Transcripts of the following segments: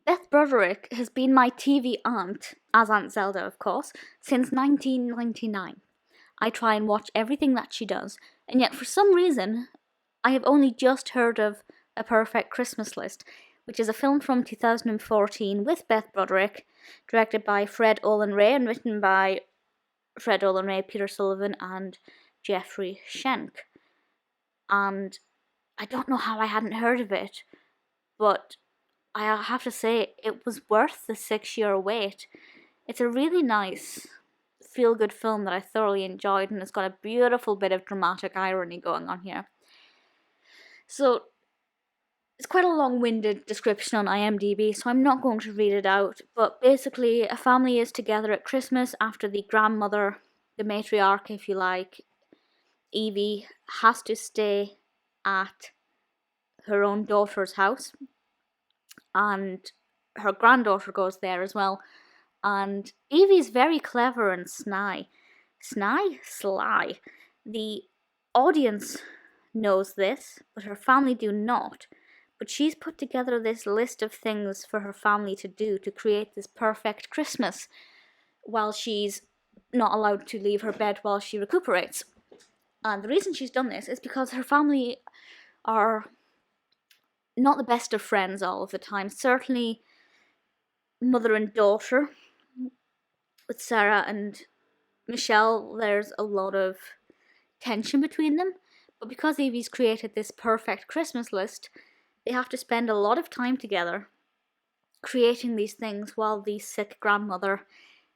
Beth Broderick has been my TV aunt, as Aunt Zelda of course, since 1999. I try and watch everything that she does, and yet for some reason I have only just heard of A Perfect Christmas List, which is a film from 2014 with Beth Broderick, directed by Fred Olen Ray and written by Fred Olen Ray, Peter Sullivan, and Jeffrey Schenck. And I don't know how I hadn't heard of it, but I have to say it was worth the 6-year wait. It's a really nice, feel good film that I thoroughly enjoyed, and it's got a beautiful bit of dramatic irony going on here. So, it's quite a long-winded description on IMDb, so I'm not going to read it out, but basically a family is together at Christmas after the grandmother, the matriarch if you like, Evie, has to stay at her own daughter's house, and her granddaughter goes there as well, and Evie's very clever and sly. Sly. The audience knows this, but her family do not. But she's put together this list of things for her family to do to create this perfect Christmas while she's not allowed to leave her bed while she recuperates. And the reason she's done this is because her family are not the best of friends all of the time. Certainly mother and daughter. With Sara and Michelle, there's a lot of tension between them. But because Evie's created this perfect Christmas list, they have to spend a lot of time together creating these things while the sick grandmother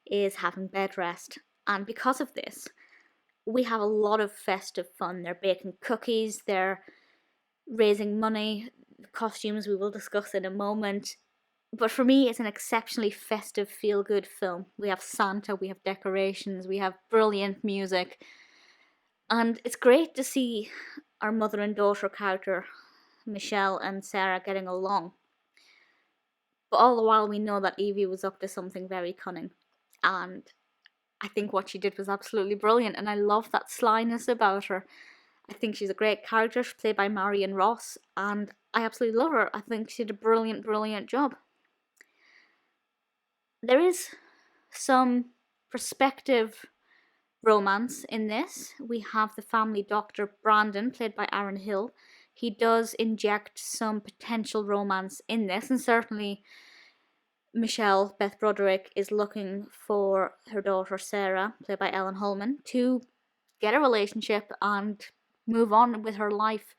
is having bed rest. And because of this, we have a lot of festive fun. They're baking cookies, they're raising money, costumes we will discuss in a moment. But for me, it's an exceptionally festive, feel-good film. We have Santa, we have decorations, we have brilliant music. And it's great to see our mother and daughter character, Michelle and Sara, getting along. But all the while we know that Evie was up to something very cunning. And I think what she did was absolutely brilliant, and I love that slyness about her. I think she's a great character. She's played by Marion Ross, and I absolutely love her. I think she did a brilliant, brilliant job. There is some prospective romance in this. We have the family doctor Brandon, played by Aaron Hill. He does inject some potential romance in this, and certainly Michelle, Beth Broderick, is looking for her daughter Sara, played by Ellen Hollman, to get a relationship and move on with her life.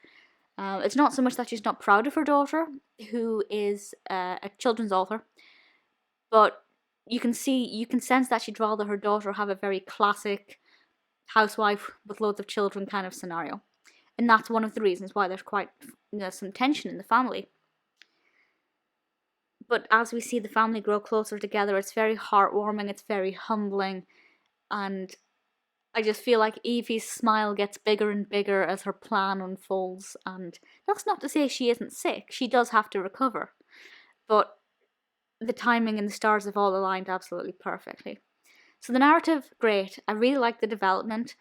It's not so much that she's not proud of her daughter, who is a children's author, but you can sense that she'd rather her daughter have a very classic housewife with loads of children kind of scenario. And that's one of the reasons why there's quite some tension in the family. But as we see the family grow closer together, it's very heartwarming, it's very humbling, and I just feel like Evie's smile gets bigger and bigger as her plan unfolds. And that's not to say she isn't sick, she does have to recover. But the timing and the stars have all aligned absolutely perfectly. So the narrative, great. I really like the development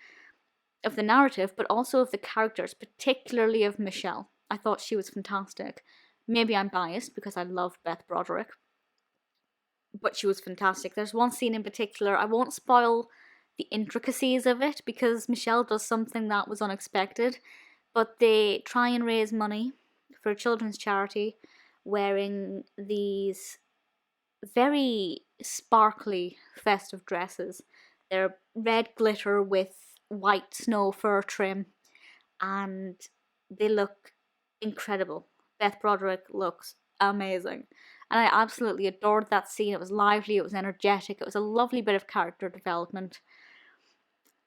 of the narrative, but also of the characters, particularly of Michelle. I thought she was fantastic. Maybe I'm biased because I love Beth Broderick, but she was fantastic. There's one scene in particular, I won't spoil the intricacies of it because Michelle does something that was unexpected, but they try and raise money for a children's charity wearing these very sparkly festive dresses. They're red glitter with white snow fur trim, and they look incredible. Beth Broderick looks amazing, and I absolutely adored that scene. It was lively, it was energetic, it was a lovely bit of character development,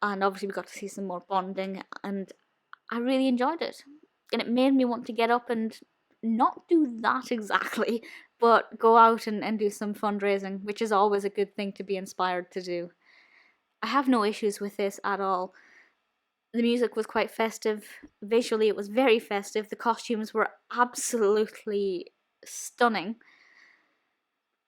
and obviously we got to see some more bonding, and I really enjoyed it. And it made me want to get up and not do that exactly, but go out and do some fundraising, which is always a good thing to be inspired to do. I have no issues with this at all. The music was quite festive. Visually, it was very festive. The costumes were absolutely stunning.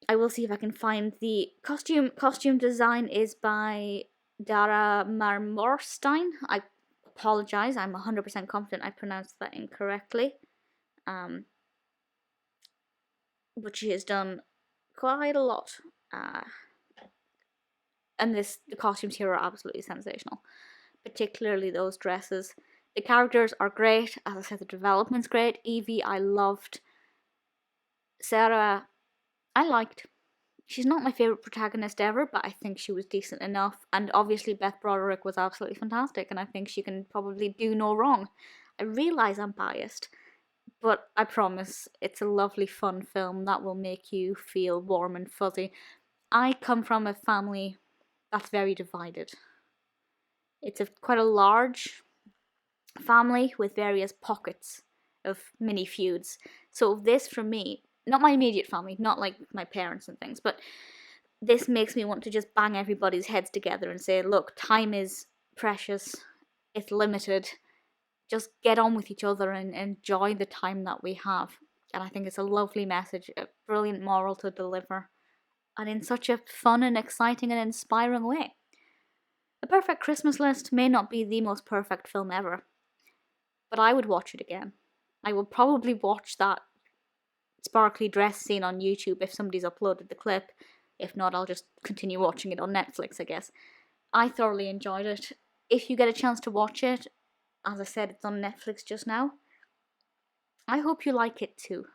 I will see if I can find the costume design is by Dara Marmorstein. I apologize. I'm 100% confident I pronounced that incorrectly. but she has done quite a lot. And the costumes here are absolutely sensational, particularly those dresses. The characters are great. As I said, the development's great. Evie, I loved. Sara, I liked. She's not my favourite protagonist ever, but I think she was decent enough. And obviously Beth Broderick was absolutely fantastic, and I think she can probably do no wrong. I realise I'm biased, but I promise it's a lovely, fun film that will make you feel warm and fuzzy. I come from a family that's very divided. It's quite a large family with various pockets of mini feuds. So this, for me, not my immediate family, not like my parents and things, but this makes me want to just bang everybody's heads together and say, look, time is precious, it's limited, just get on with each other and enjoy the time that we have. And I think it's a lovely message, a brilliant moral to deliver, and in such a fun and exciting and inspiring way. The Perfect Christmas List may not be the most perfect film ever, but I would watch it again. I will probably watch that sparkly dress scene on YouTube if somebody's uploaded the clip. If not, I'll just continue watching it on Netflix, I guess. I thoroughly enjoyed it. If you get a chance to watch it, as I said, it's on Netflix just now. I hope you like it too.